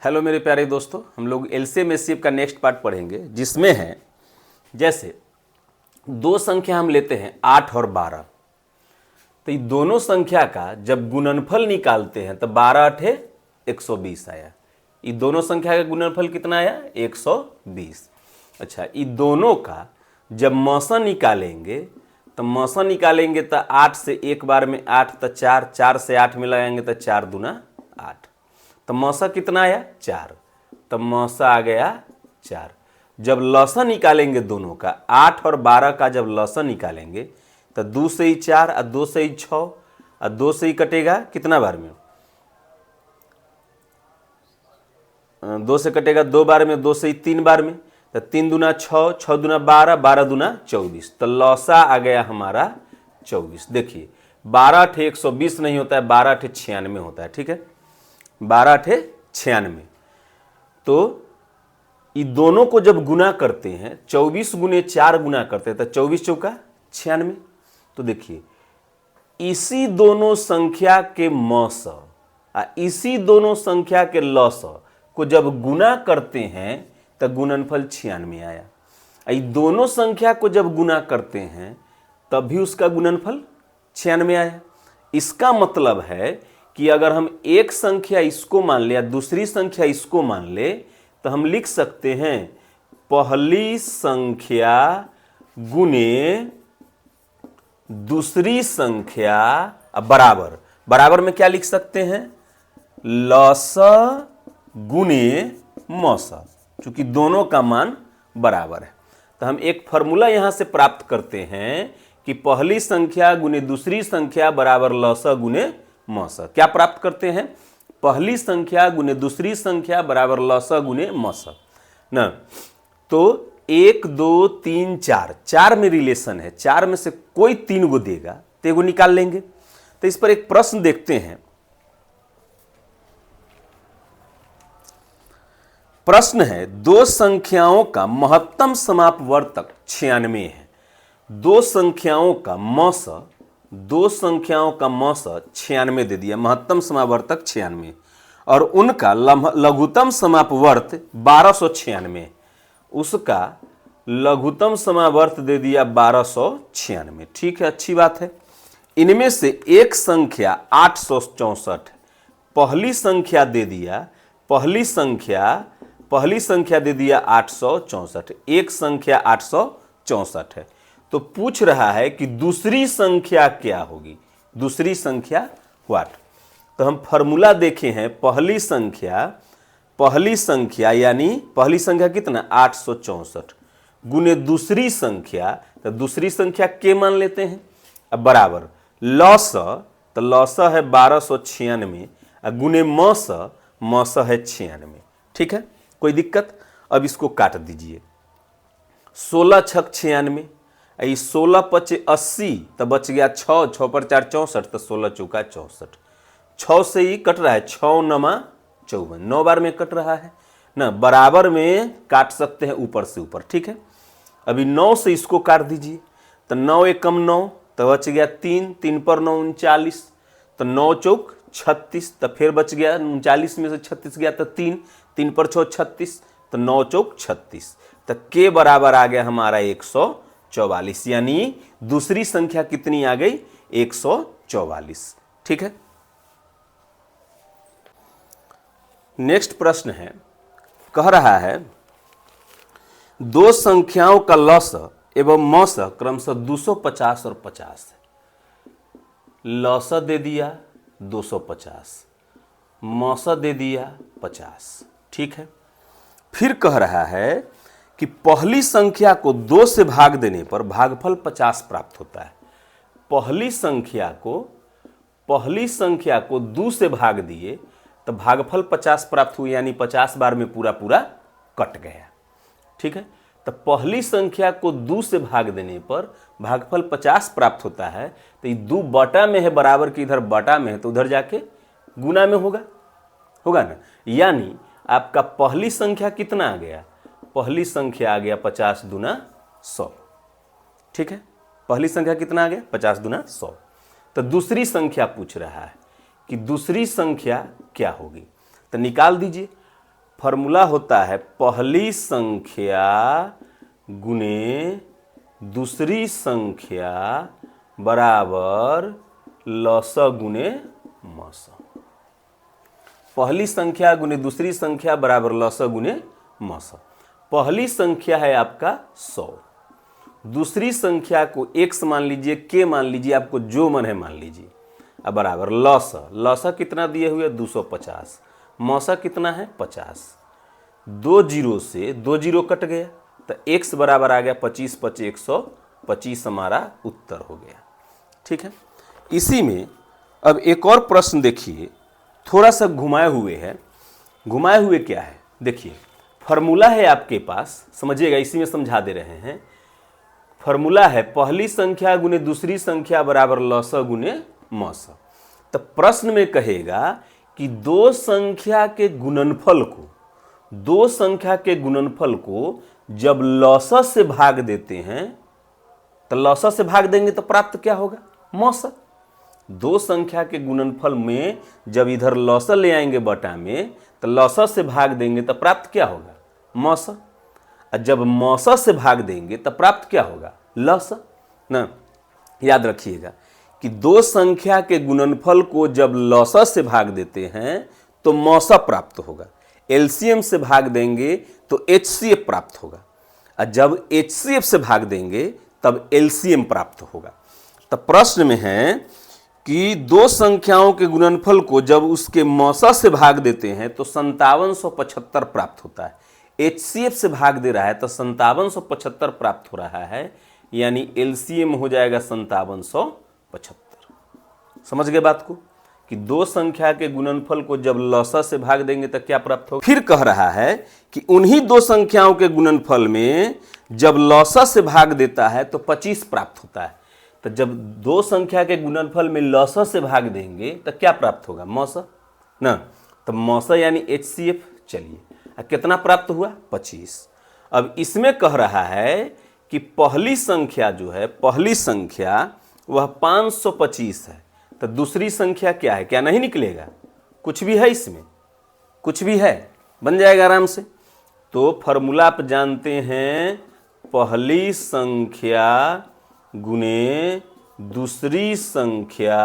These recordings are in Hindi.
हेलो मेरे प्यारे दोस्तों, हम लोग एलसीएम एचसीएफ का नेक्स्ट पार्ट पढ़ेंगे, जिसमें है जैसे दो संख्या हम लेते हैं 8 और 12। तो ये दोनों संख्या का जब गुणनफल निकालते हैं तो 12 8 120 आया। ये दोनों संख्या का गुणनफल कितना आया? 120। अच्छा, ये दोनों का जब मौसा निकालेंगे तो 8 से एक बार में 8 तो 4, 4 से 8 मिलाएंगे तो 4 दूना 8। तो मौसा कितना आया? 4। तो मौसा आ गया 4। जब लौसा निकालेंगे दोनों का, 8 और 12 का जब लौसा निकालेंगे तो 2 से ही 4 और 2 से ही 6 और 2 से ही कटेगा कितना बार में? 2 से कटेगा 2 बार में, 2 से ही 3 बार में। तो 3 दूना 6, 6 दूना 12, 12 दूना 24। तो लौसा आ गया हमारा 24। देखिए 12 8 120 नहीं होता है, 12 8 96 होता है। ठीक है, 12 8 96। तो ये दोनों को जब गुना करते हैं, 24 गुने 4 गुना करते हैं तो 24 चौका 96। तो देखिए इसी दोनों संख्या के मौस इसी दोनों संख्या के लौस को जब गुना करते हैं तो गुणनफल 96 आया। ये दोनों संख्या को जब गुना करते हैं तब भी उसका गुणनफल 96 आया। इसका मतलब है कि अगर हम एक संख्या इसको मान ले या दूसरी संख्या इसको मान ले तो हम लिख सकते हैं पहली संख्या गुने दूसरी संख्या बराबर। बराबर में क्या लिख सकते हैं? लौसा गुने मौसा, क्योंकि दोनों का मान बराबर है। तो हम एक फॉर्मूला यहां से प्राप्त करते हैं कि पहली संख्या गुने दूसरी संख्या बराबर लौसा गुने मौसा। क्या प्राप्त करते हैं? पहली संख्या गुने दूसरी संख्या बराबर लौसा गुने मौसा ना। तो 1 2 3 4, 4 में रिलेशन है, 4 में से कोई 3 गो देगा तो एगो निकाल लेंगे। तो इस पर एक प्रश्न देखते हैं। प्रश्न है, दो संख्याओं का महत्तम समापवर्तक 96 है। दो संख्याओं का मौसा 96 दे दिया, महत्तम समापवर्तक 96, और उनका लघुत्तम समापवर्त 1296। उसका लघुत्तम समावर्त दे दिया 1296। ठीक है, अच्छी बात है। इनमें से एक संख्या 864 है। पहली संख्या दे दिया 864, एक संख्या 864 है। तो पूछ रहा है कि दूसरी संख्या क्या होगी? दूसरी संख्या व्हाट? तो हम फॉर्मूला देखे हैं, पहली संख्या यानी पहली संख्या कितना? 864 गुने दूसरी संख्या, तो दूसरी संख्या के मान लेते हैं। अब बराबर लौसा, तो लौसा है 1296 गुने मौसा है 96। ठीक है, कोई दिक्कत? अब इसको काट दीजिए। 16 छक 96, 16 पचे 80, तो बच गया 6, 6 पर 4 64, तो 16 चौका 64। 6 से ही कट रहा है, 6 नमा 54, 9 बार में कट रहा है ना। बराबर में काट सकते हैं ऊपर से ऊपर। ठीक है, अभी 9 से इसको काट दीजिए, तो 9 एकम 9, तो बच गया 3, 3 पर 9 39, तो 9 चौक 36, तो फिर बच गया 39 में से 36 गया तो 3, 3 पर 6 36, तो 9 चौक 36, तो के बराबर आ गया हमारा 144। यानी दूसरी संख्या कितनी आ गई? 144। ठीक है, नेक्स्ट प्रश्न है, कह रहा है दो संख्याओं का लौस एवं मौस क्रमशः 250 और 50 है। लौस दे दिया 250, मौसा दे दिया 50। ठीक है, फिर कह रहा है कि पहली संख्या को 2 से भाग देने पर भागफल 50 प्राप्त होता है। पहली संख्या को 2 से भाग दिए तो भागफल 50 प्राप्त हुआ, यानी 50 बार में पूरा पूरा कट गया। ठीक है, तो पहली संख्या को 2 से भाग देने पर भागफल 50 प्राप्त होता है। तो ये 2 बटा में है, बराबर की इधर बटा में है, तो उधर जाके गुना में होगा ना। यानी आपका पहली संख्या कितना आ गया? पहली संख्या आ गया 50 दूना 100। ठीक है, पहली संख्या कितना आ गया? 50 दूना 100। तो दूसरी संख्या पूछ रहा है कि दूसरी संख्या क्या होगी? तो निकाल दीजिए। फॉर्मूला होता है पहली संख्या गुने दूसरी संख्या बराबर लसा गुने मसा। पहली संख्या गुने दूसरी संख्या बराबर लसा गुने मसा। पहली संख्या है आपका 100, दूसरी संख्या को x मान लीजिए, k मान लीजिए, आपको जो मन है मान लीजिए। अब बराबर लसा, लसा कितना दिए हुए 250, मौसा कितना है 50। 2 जीरो से 2 जीरो कट गया तो x बराबर आ गया 25, 25 125 हमारा उत्तर हो गया। ठीक है, इसी में अब एक और प्रश्न देखिए, थोड़ा सा घुमाए हुए है। घुमाए हुए क्या है, देखिए फॉर्मूला है आपके पास, समझिएगा, इसी में समझा दे रहे हैं। फॉर्मूला है पहली संख्या गुने दूसरी संख्या बराबर लसा गुने मसा। तो प्रश्न में कहेगा कि दो संख्या के गुणनफल को, दो संख्या के गुणनफल को जब लसा से भाग देते हैं, तो लसा से भाग देंगे तो प्राप्त क्या होगा, मौसा। दो संख्या के गुणनफल में जब इधर लसा ले आएंगे बटा में, तो लसा से भाग देंगे तो प्राप्त क्या होगा, मौसा। और जब मौसा से भाग देंगे तो प्राप्त क्या होगा, लसा ना। याद रखिएगा कि दो संख्या के गुणनफल को जब लसा से भाग देते हैं तो मौसा प्राप्त होगा, एलसीएम से भाग देंगे तो एचसीएफ प्राप्त होगा, और जब एचसीएफ से भाग देंगे तब एलसीएम प्राप्त होगा। तो प्रश्न में है कि दो संख्याओं के गुणनफल को जब उसके मौसा से भाग देते हैं तो 5775 प्राप्त होता है। एचसीएफ से भाग दे रहा है तो 5775 प्राप्त हो रहा है, यानी एलसीएम हो जाएगा 5775। समझ गए बात को, कि दो संख्या के गुणनफल को जब लसा से भाग देंगे तो क्या प्राप्त होगा। फिर कह रहा है कि उन्हीं दो संख्याओं के गुणनफल में जब लसा से भाग देता है तो 25 प्राप्त होता है। तो जब दो संख्या के गुणनफल में लसा से भाग देंगे तो क्या प्राप्त होगा, मौसा ना। तो मौसा यानी एचसीएफ। चलिए कितना प्राप्त हुआ, 25। अब इसमें कह रहा है कि पहली संख्या जो है, पहली संख्या वह 525 है, तो दूसरी संख्या क्या है, क्या नहीं निकलेगा, कुछ भी है इसमें, कुछ भी है, बन जाएगा आराम से। तो फॉर्मूला आप जानते हैं, पहली संख्या गुने दूसरी संख्या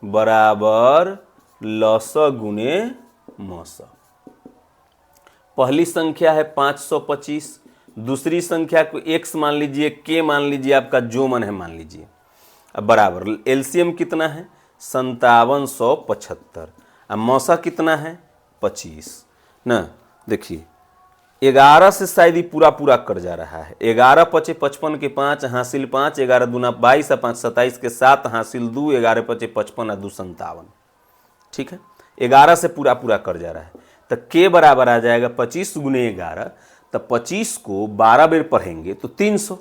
बराबर लसा गुने मौसा। पहली संख्या है 525, दूसरी संख्या को x मान लीजिए, k मान लीजिए, आपका जो मन है मान लीजिए। अब बराबर एलसीएम कितना है 5775, अब मौसा कितना है 25 ना। देखिए 11 से शायद ही पूरा पूरा कर जा रहा है। 11 पचे 55 के 5 हासिल 5, 11 दूना 22 5 27 के 7 हासिल 2, 11 पचे 55 2 57। ठीक है, 11 से पूरा पूरा कर जा रहा है। तो k बराबर आ जाएगा 25 गुने 11, तो 25 को 12 बेर पढ़ेंगे तो 300,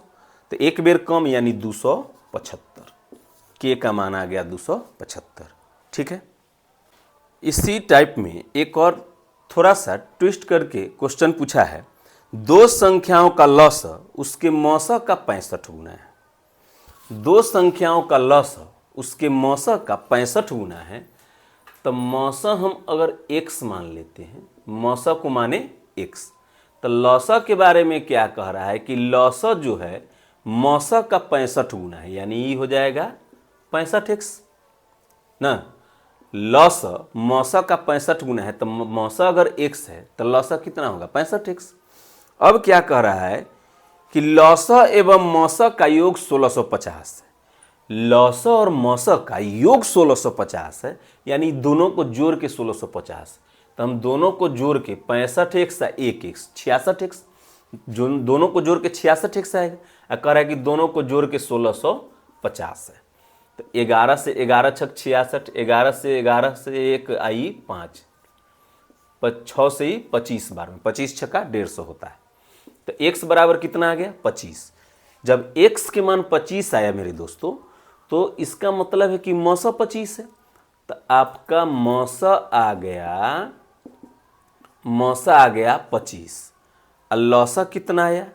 तो एक बेर कम यानी 275। k का मान आ गया 275। ठीक है, इसी टाइप में एक और थोड़ा सा ट्विस्ट करके क्वेश्चन पूछा है, दो संख्याओं का लसा उसके मौसा का 65 गुना है। दो संख्याओं का लसा उसके मौसा का 65 गुना है, तो मौसा हम अगर x मान लेते हैं, मौसा को माने x, तो लसा के बारे में क्या कह रहा है कि लसा जो है मौसा का 65 गुना है, यानी ये हो जाएगा 65x ना। लसा मौसा का 65 गुना है, तो मौसा अगर x है तो लसा कितना होगा 65x। अब क्या कह रहा है कि लसा एवं मौसा का योग 1650 है। लसा और मौसा का योग 1650 है, यानी दोनों को जोड़ के 1650। तो हम दोनों को जोड़ के 65x 1x 66x, जो दोनों को जोड़ के 66x आएगा। कह रहा है कि दोनों को जोड़ के 1650 है। तो 11 से 11 छक 66, 11 से 11 से 1 आई 5, 6 से ही 25 बार में 25 छक्का 150 होता है। तो x बराबर कितना आ गया 25। जब x के मान 25 आया मेरे दोस्तों, तो इसका मतलब है कि मौसा 25 है। तो आपका मौसा आ गया 25। और लौसा कितना आया,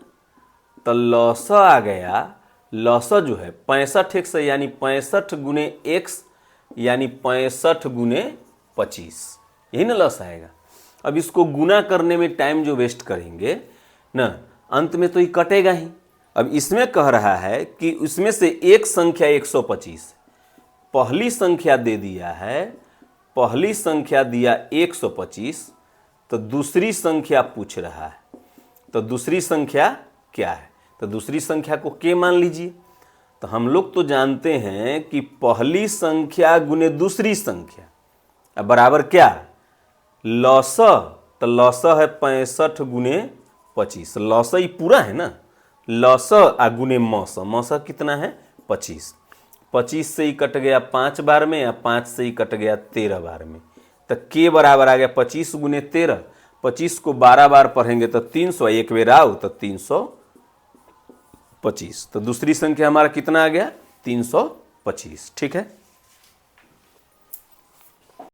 तो लौसा आ गया, लौसा जो है 65x है, यानी 65 गुने x यानी 65 गुने 25, यही ना लौसा आएगा। अब इसको गुना करने में टाइम जो वेस्ट करेंगे ना, अंत में तो ये कटेगा ही। अब इसमें कह रहा है कि उसमें से एक संख्या 125, पहली संख्या दे दिया है, पहली संख्या दिया 125, तो दूसरी संख्या पूछ रहा है, तो दूसरी संख्या क्या है? तो दूसरी संख्या को के मान लीजिए। तो हम लोग तो जानते हैं कि पहली संख्या गुने दूसरी संख्या अब बराबर क्या? लौसह। तो लौसह है 65 गुने 25, लौसह ही पूरा है ना, लौसह आ गुने मौसह, मौसह कितना है? 25। 25 से ही कट गया 5 बार में, या 5 से ही कट गया 13 बार में। तो के बराबर आ गया 25 गुने 13, 25 को 12 बार पढ़ेंगे तो 300, एक बेर आओ तो 325। तो दूसरी संख्या हमारा कितना आ गया? 325। ठीक है।